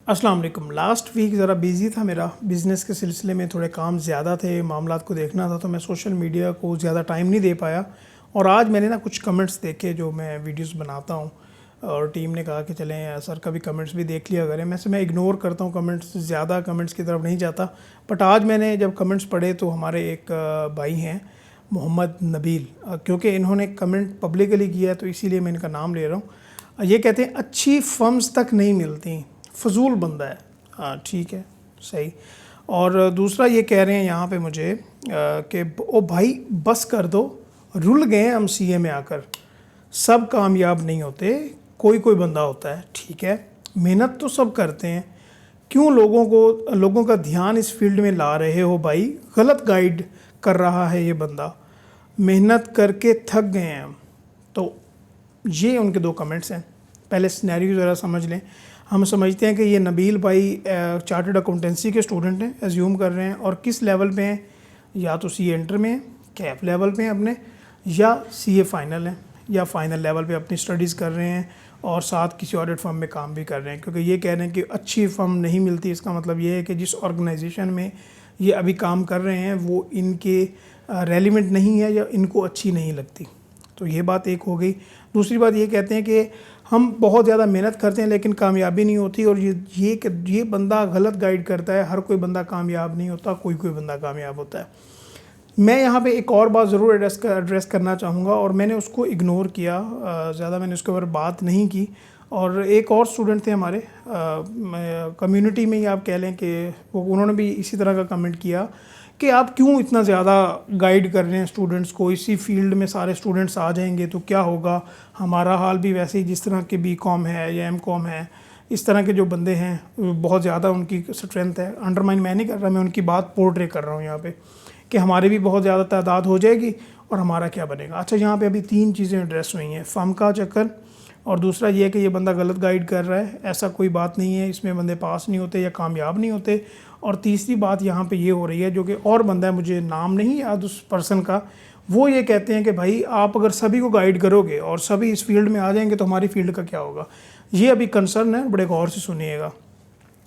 अस्सलाम वालेकुम। Last week ज़रा बिज़ी था, मेरा बिज़नेस के सिलसिले में थोड़े काम ज़्यादा थे, मामलात को देखना था, तो मैं सोशल मीडिया को ज़्यादा टाइम नहीं दे पाया। और आज मैंने ना कुछ कमेंट्स देखे जो मैं वीडियोस बनाता हूँ, और टीम ने कहा कि चलें सर कभी कमेंट्स भी देख लिया करें। मैं इग्नोर करता हूँ कमेंट्स, ज़्यादा कमेंट्स की तरफ नहीं जाता। बट आज मैंने जब कमेंट्स पढ़े तो हमारे एक भाई हैं मोहम्मद नबील, क्योंकि इन्होंने कमेंट पब्लिकली किया है तो इसीलिए मैं इनका नाम ले रहा हूँ। ये कहते हैं अच्छी फर्म्स तक नहीं मिलती, फजूल बंदा है। हाँ ठीक है, सही। और दूसरा ये कह रहे हैं यहाँ पे मुझे कि ओ भाई बस कर दो, रुल गए हम सीए में आकर, सब कामयाब नहीं होते, कोई कोई बंदा होता है। ठीक है, मेहनत तो सब करते हैं, क्यों लोगों का ध्यान इस फील्ड में ला रहे हो भाई? गलत गाइड कर रहा है ये बंदा, मेहनत करके थक गए हैं हम। तो ये उनके दो कमेंट्स हैं। पहले सिनेरियो ज़रा समझ लें। हम समझते हैं कि ये नबील भाई चार्टर्ड अकाउंटेंसी के स्टूडेंट हैं, एज्यूम कर रहे हैं, और किस लेवल पे हैं? या तो सीए इंटर में हैं, कैप लेवल पे हैं अपने, या सीए फाइनल हैं, या फाइनल लेवल पे अपनी स्टडीज़ कर रहे हैं और साथ किसी ऑडिट फर्म में काम भी कर रहे हैं। क्योंकि ये कह रहे हैं कि अच्छी फर्म नहीं मिलती, इसका मतलब ये है कि जिस ऑर्गेनाइजेशन में ये अभी काम कर रहे हैं वो इनके रेलिवेंट नहीं है या इनको अच्छी नहीं लगती। तो ये बात एक हो गई। दूसरी बात ये कहते हैं कि हम बहुत ज़्यादा मेहनत करते हैं लेकिन कामयाबी नहीं होती, और ये बंदा गलत गाइड करता है। हर कोई बंदा कामयाब नहीं होता, कोई कोई बंदा कामयाब होता है। मैं यहाँ पे एक और बात ज़रूर एड्रेस करना चाहूँगा, और मैंने उसको इग्नोर किया, ज़्यादा मैंने उसके ऊपर बात नहीं की। और एक और स्टूडेंट थे हमारे कम्युनिटी में ही, आप कह लें कि उन्होंने भी इसी तरह का कमेंट किया कि आप क्यों इतना ज़्यादा गाइड कर रहे हैं स्टूडेंट्स को, इसी फील्ड में सारे स्टूडेंट्स आ जाएंगे तो क्या होगा, हमारा हाल भी वैसे ही जिस तरह के बीकॉम है या एमकॉम है, इस तरह के जो बंदे हैं बहुत ज़्यादा उनकी स्ट्रेंथ है। अंडरमाइन मैं नहीं कर रहा, मैं उनकी बात पोर्ट्रे कर रहा हूँ यहाँ पे कि हमारी भी बहुत ज़्यादा तादाद हो जाएगी और हमारा क्या बनेगा। अच्छा, यहाँ पे अभी 3 चीज़ें एड्रेस हुई हैं, फर्म का चक्कर, और दूसरा ये है कि ये बंदा गलत गाइड कर रहा है। ऐसा कोई बात नहीं है, इसमें बंदे पास नहीं होते या कामयाब नहीं होते। और तीसरी बात यहाँ पे ये हो रही है, जो कि और बंदा है, मुझे नाम नहीं याद उस पर्सन का, वो ये कहते हैं कि भाई आप अगर सभी को गाइड करोगे और सभी इस फील्ड में आ जाएंगे तो हमारी फील्ड का क्या होगा। ये अभी कंसर्न है, बड़े गौर से सुनिएगा।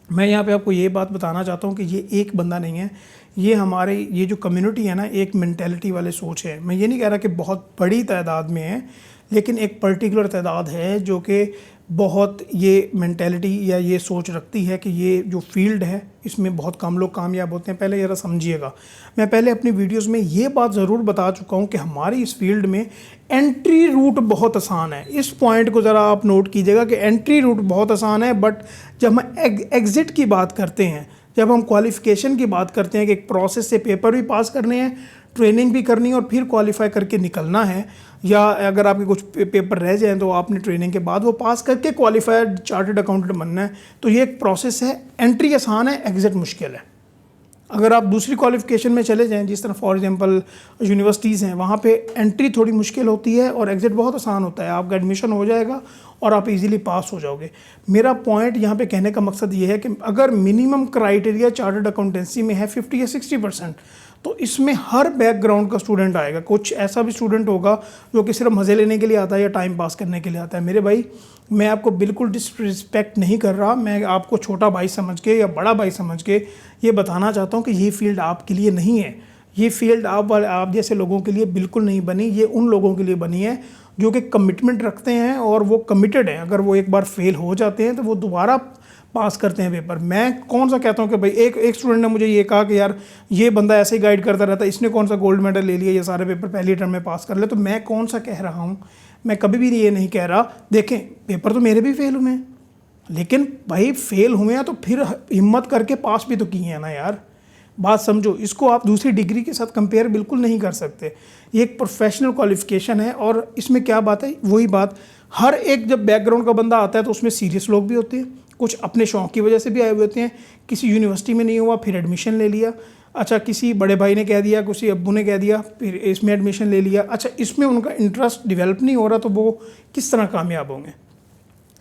मैं यहाँ पे आपको ये बात बताना चाहता हूँ कि ये एक बंदा नहीं है, ये हमारे ये जो कम्युनिटी है ना, एक मेंटेलिटी वाले सोच है। मैं ये नहीं कह रहा कि बहुत बड़ी तादाद में है, लेकिन एक पर्टिकुलर तादाद है जो कि बहुत ये मेंटेलिटी या ये सोच रखती है कि ये जो फील्ड है इसमें बहुत कम लोग कामयाब होते हैं। पहले ज़रा समझिएगा, मैं पहले अपनी वीडियोस में ये बात ज़रूर बता चुका हूँ कि हमारी इस फील्ड में एंट्री रूट बहुत आसान है। इस पॉइंट को ज़रा आप नोट कीजिएगा कि एंट्री रूट बहुत आसान है, बट जब हम एग्ज़िट की बात करते हैं, जब हम क्वालिफ़िकेशन की बात करते हैं कि एक प्रोसेस से पेपर भी पास करने हैं, ट्रेनिंग भी करनी है और फिर क्वालिफाई करके निकलना है, या अगर आपके कुछ पेपर रह जाएं तो आपने ट्रेनिंग के बाद वो पास करके क्वालिफाइड चार्टर्ड अकाउंटेंट बनना है, तो ये एक प्रोसेस है। एंट्री आसान है, एग्ज़िट मुश्किल है। अगर आप दूसरी क्वालिफिकेशन में चले जाएं, जिस तरह फॉर एग्जांपल यूनिवर्सिटीज़ हैं, वहाँ पे एंट्री थोड़ी मुश्किल होती है और एग्ज़िट बहुत आसान होता है। आपका एडमिशन हो जाएगा और आप इजीली पास हो जाओगे। मेरा पॉइंट यहाँ पे कहने का मकसद ये है कि अगर मिनिमम क्राइटेरिया चार्टर्ड अकाउंटेंसी में है 50 या 60%, तो इसमें हर बैकग्राउंड का स्टूडेंट आएगा। कुछ ऐसा भी स्टूडेंट होगा जो कि सिर्फ मज़े लेने के लिए आता है या टाइम पास करने के लिए आता है। मेरे भाई, मैं आपको बिल्कुल डिसरिस्पेक्ट नहीं कर रहा, मैं आपको छोटा भाई समझ के या बड़ा भाई समझ के ये बताना चाहता हूँ कि ये फील्ड आपके लिए नहीं है। ये फील्ड आप जैसे लोगों के लिए बिल्कुल नहीं बनी, ये उन लोगों के लिए बनी है जो कि कमिटमेंट रखते हैं और वो कमिटेड हैं। अगर वो एक बार फेल हो जाते हैं तो वो दोबारा पास करते हैं पेपर। मैं कौन सा कहता हूँ कि भाई एक स्टूडेंट ने मुझे ये कहा कि यार ये बंदा ऐसे ही गाइड करता रहता है, इसने कौन सा गोल्ड मेडल ले लिया, ये सारे पेपर पहली टर्म में पास कर ले। तो मैं कौन सा कह रहा हूँ, मैं कभी भी ये नहीं कह रहा। देखें, पेपर तो मेरे भी फेल हुए हैं, लेकिन भाई फेल हुए हैं तो फिर हिम्मत करके पास भी तो किए हैं ना यार। बात समझो, इसको आप दूसरी डिग्री के साथ कंपेयर बिल्कुल नहीं कर सकते। ये एक प्रोफेशनल क्वालिफिकेशन है, और इसमें क्या बात है, वही बात, हर एक जब बैकग्राउंड का बंदा आता है तो उसमें सीरियस लोग भी होते हैं, कुछ अपने शौक़ की वजह से भी आए हुए होते हैं। किसी यूनिवर्सिटी में नहीं हुआ फिर एडमिशन ले लिया, अच्छा किसी बड़े भाई ने कह दिया, किसी अब्बू ने कह दिया, फिर इसमें एडमिशन ले लिया। अच्छा, इसमें उनका इंटरेस्ट डेवलप नहीं हो रहा तो वो किस तरह कामयाब होंगे।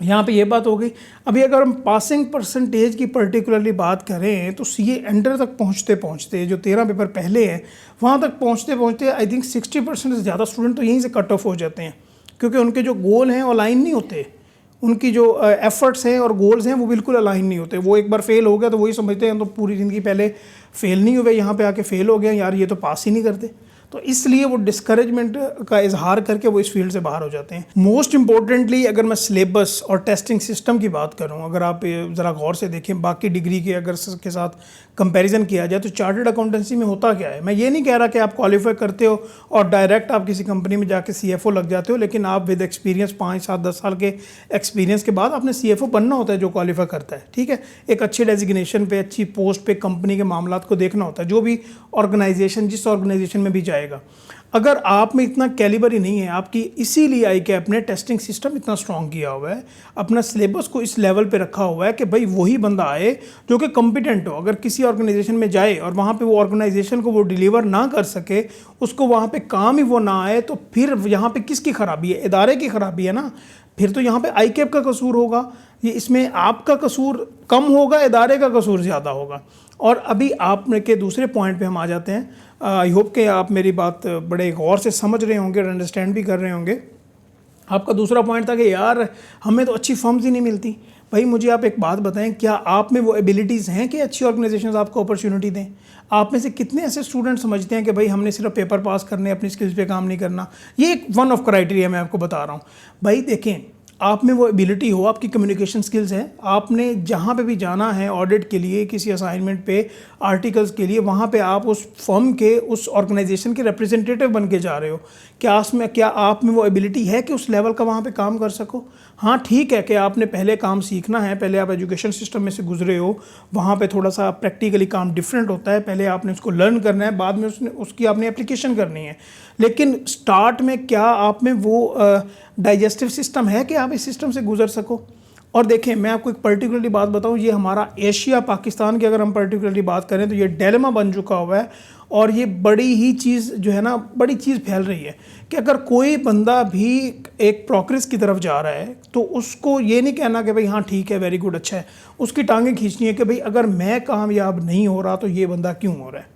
यहाँ पे ये बात हो गई। अभी अगर हम पासिंग परसेंटेज की पर्टिकुलरली बात करें तो सीए एंटर तक पहुँचते पहुँचते, जो 13 पेपर पहले हैं वहाँ तक पहुँचते पहुँचते आई थिंक 60% से ज़्यादा स्टूडेंट तो यहीं से कट ऑफ हो जाते हैं, क्योंकि उनके जो गोल हैं वो अलाइन नहीं होते। उनकी जो एफर्ट्स हैं और गोल्स हैं वो बिल्कुल अलाइन नहीं होते। वो एक बार फेल हो गया तो वही समझते हैं तो पूरी ज़िंदगी पहले फेल नहीं हुए, यहाँ पे आके फेल हो गए, यार ये तो पास ही नहीं करते। तो इसलिए वो डिस्करेजमेंट का इजहार करके वो इस फील्ड से बाहर हो जाते हैं। मोस्ट इंपॉर्टेंटली अगर मैं सिलेबस और टेस्टिंग सिस्टम की बात करूं, अगर आप ज़रा गौर से देखें बाकी डिग्री के अगर के साथ कंपैरिजन किया जाए तो चार्टर्ड अकाउंटेंसी में होता क्या है। मैं ये नहीं कह रहा कि आप क्वालिफाई करते हो और डायरेक्ट आप किसी कंपनी में जाके CFO लग जाते हो, लेकिन आप विद एक्सपीरियंस 5, 7, 10 साल के एक्सपीरियंस के बाद आपने CFO बनना होता है जो क्वालिफाई करता है, ठीक है। एक अच्छी डेजिग्नेशन पे, अच्छी पोस्ट पे कंपनी के मामलात को देखना होता है, जो भी ऑर्गेनाइजेशन जिस ऑर्गेनाइजेशन में भी जाएगा। अगर आप में इतना कैलिबर ही नहीं है आपकी, इसीलिए ICAP ने टेस्टिंग सिस्टम इतना स्ट्रॉन्ग किया हुआ है, अपना सिलेबस को इस लेवल पे रखा हुआ है कि भाई वही बंदा आए जो कि कॉम्पिटेंट हो। अगर किसी ऑर्गेनाइजेशन में जाए और वहाँ पे वो ऑर्गेनाइजेशन को वो डिलीवर ना कर सके, उसको वहाँ पे काम ही वो ना आए, तो फिर यहाँ पे किसकी खराबी है? इदारे की खराबी है ना। फिर तो यहाँ पे ICAP का कसूर होगा, ये इसमें आपका कसूर कम होगा, इदारे का कसूर ज़्यादा होगा। और अभी आपने के दूसरे पॉइंट पे हम आ जाते हैं। आई होप कि आप मेरी बात बड़े गौर से समझ रहे होंगे और अंडरस्टैंड भी कर रहे होंगे। आपका दूसरा पॉइंट था कि यार हमें तो अच्छी फर्म्स ही नहीं मिलती। भाई मुझे आप एक बात बताएं, क्या आप में वो एबिलिटीज़ हैं कि अच्छी ऑर्गेनाइजेशंस आपको अपॉर्चुनिटी दें? आप में से कितने ऐसे स्टूडेंट समझते हैं कि भाई हमने सिर्फ पेपर पास करने, अपनी स्किल्स पे काम नहीं करना? ये एक वन ऑफ क्राइटेरिया मैं आपको बता रहा हूँ। भाई देखें, आप में वो एबिलिटी हो, आपकी कम्युनिकेशन स्किल्स हैं, आपने जहाँ पे भी जाना है ऑडिट के लिए, किसी असाइनमेंट पे, आर्टिकल्स के लिए, वहाँ पे आप उस फर्म के, उस ऑर्गेनाइजेशन के रिप्रेजेंटेटिव बन के जा रहे हो। क्या आप में वो एबिलिटी है कि उस लेवल का वहाँ पे काम कर सको? हाँ ठीक है कि आपने पहले काम सीखना है, पहले आप एजुकेशन सिस्टम में से गुजरे हो, वहाँ पे थोड़ा सा प्रैक्टिकली काम डिफरेंट होता है, पहले आपने उसको लर्न करना है, बाद में उसकी आपने एप्लीकेशन करनी है। लेकिन स्टार्ट में क्या आप में वो डाइजेस्टिव सिस्टम है कि आप इस सिस्टम से गुजर सको? और देखें, मैं आपको एक पर्टिकुलरली बात बताऊं, ये हमारा एशिया पाकिस्तान की अगर हम पर्टिकुलरली बात करें तो ये डिलेमा बन चुका हुआ है। और ये बड़ी ही चीज़ जो है ना, बड़ी चीज़ फैल रही है कि अगर कोई बंदा भी एक प्रोग्रेस की तरफ जा रहा है तो उसको ये नहीं कहना कि भाई हाँ ठीक है, वेरी गुड, अच्छा है। उसकी टांगें खींचनी है कि भाई अगर मैं कामयाब नहीं हो रहा तो ये बंदा क्यों हो रहा है।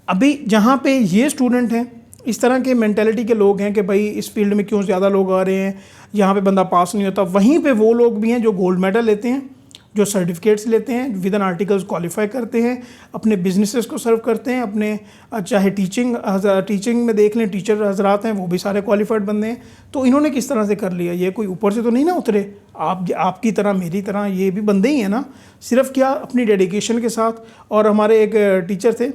अभी जहाँ पे ये स्टूडेंट हैं, इस तरह के मेंटेलिटी के लोग हैं कि भाई इस फील्ड में क्यों ज़्यादा लोग आ रहे हैं, यहाँ पे बंदा पास नहीं होता, वहीं पे वो लोग भी हैं जो गोल्ड मेडल लेते हैं, जो सर्टिफिकेट्स लेते हैं, विद इन आर्टिकल्स क्वालिफाई करते हैं, अपने बिजनेसेस को सर्व करते हैं, अपने चाहे टीचिंग में देख लें, टीचर हजरात हैं वो भी सारे क्वालिफाइड बंदे हैं। तो इन्होंने किस तरह से कर लिया? ये कोई ऊपर से तो नहीं ना उतरे, आपकी तरह मेरी तरह ये भी बंदे ही हैं ना, सिर्फ क्या अपनी डेडिकेशन के साथ। और हमारे एक टीचर थे,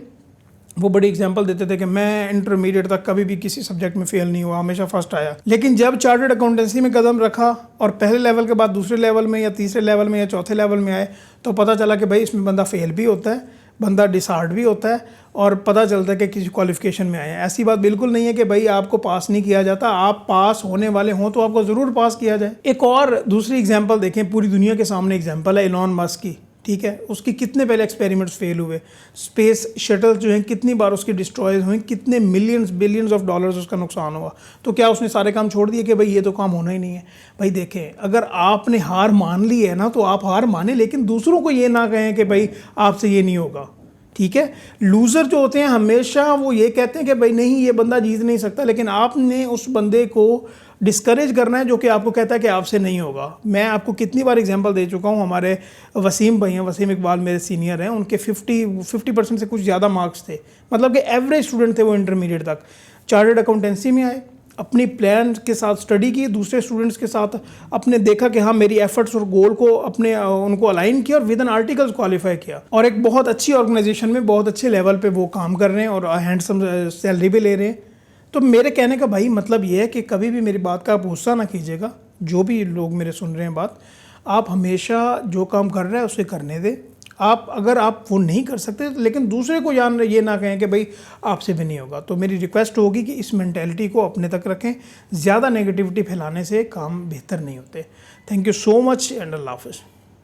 वो बड़ी एग्जांपल देते थे कि मैं इंटरमीडिएट तक कभी भी किसी सब्जेक्ट में फेल नहीं हुआ, हमेशा फर्स्ट आया। लेकिन जब चार्टर्ड अकाउंटेंसी में कदम रखा और पहले लेवल के बाद दूसरे लेवल में या तीसरे लेवल में या चौथे लेवल में आए, तो पता चला कि भाई इसमें बंदा फेल भी होता है, बंदा डिसहार्ड भी होता है, और पता चलता है कि किसी क्वालिफिकेशन में आए हैं। ऐसी बात बिल्कुल नहीं है कि भाई आपको पास नहीं किया जाता, आप पास होने वाले हों तो आपको ज़रूर पास किया जाए। एक और दूसरी एग्जाम्पल देखें, पूरी दुनिया के सामने एग्जाम्पल है एलोन मस्क की, ठीक है। उसकी कितने पहले एक्सपेरिमेंट्स फेल हुए, स्पेस शटल जो हैं कितनी बार उसकी डिस्ट्रॉय हुई, कितने मिलियंस बिलियंस ऑफ डॉलर्स उसका नुकसान हुआ। तो क्या उसने सारे काम छोड़ दिए कि भाई ये तो काम होना ही नहीं है? भाई देखें, अगर आपने हार मान ली है ना तो आप हार माने, लेकिन दूसरों को ये ना कहें कि भाई आपसे ये नहीं होगा, ठीक है। लूज़र जो होते हैं हमेशा वो ये कहते हैं कि भाई नहीं, ये बंदा जीत नहीं सकता, लेकिन आपने उस बंदे को डिस्करेज करना है जो कि आपको कहता है कि आपसे नहीं होगा। मैं आपको कितनी बार एग्जांपल दे चुका हूँ, हमारे वसीम भाई हैं, वसीम इकबाल मेरे सीनियर हैं, उनके 50% से कुछ ज़्यादा मार्क्स थे, मतलब कि एवरेज स्टूडेंट थे वो इंटरमीडिएट तक। चार्टर्ड अकाउंटेंसी में आए, अपनी प्लान के साथ स्टडी की, दूसरे स्टूडेंट्स के साथ अपने देखा कि हाँ मेरी एफर्ट्स और गोल को अपने उनको अलाइन किया और विद एन आर्टिकल्स क्वालिफाई किया, और एक बहुत अच्छी ऑर्गेनाइजेशन में बहुत अच्छे लेवल पे वो काम कर रहे हैं और हैंडसम सैलरी भी ले रहे हैं। तो मेरे कहने का भाई मतलब ये है कि कभी भी मेरी बात का आप गुस्सा ना कीजिएगा, जो भी लोग मेरे सुन रहे हैं बात, आप हमेशा जो काम कर रहे हैं उसे करने दें। अगर आप वो नहीं कर सकते लेकिन दूसरे को ये ना कहें कि भाई आपसे भी नहीं होगा। तो मेरी रिक्वेस्ट होगी कि इस मेंटेलिटी को अपने तक रखें, ज़्यादा नेगेटिविटी फैलाने से काम बेहतर नहीं होते। Thank you so much and अल्लाह हाफ़िज़।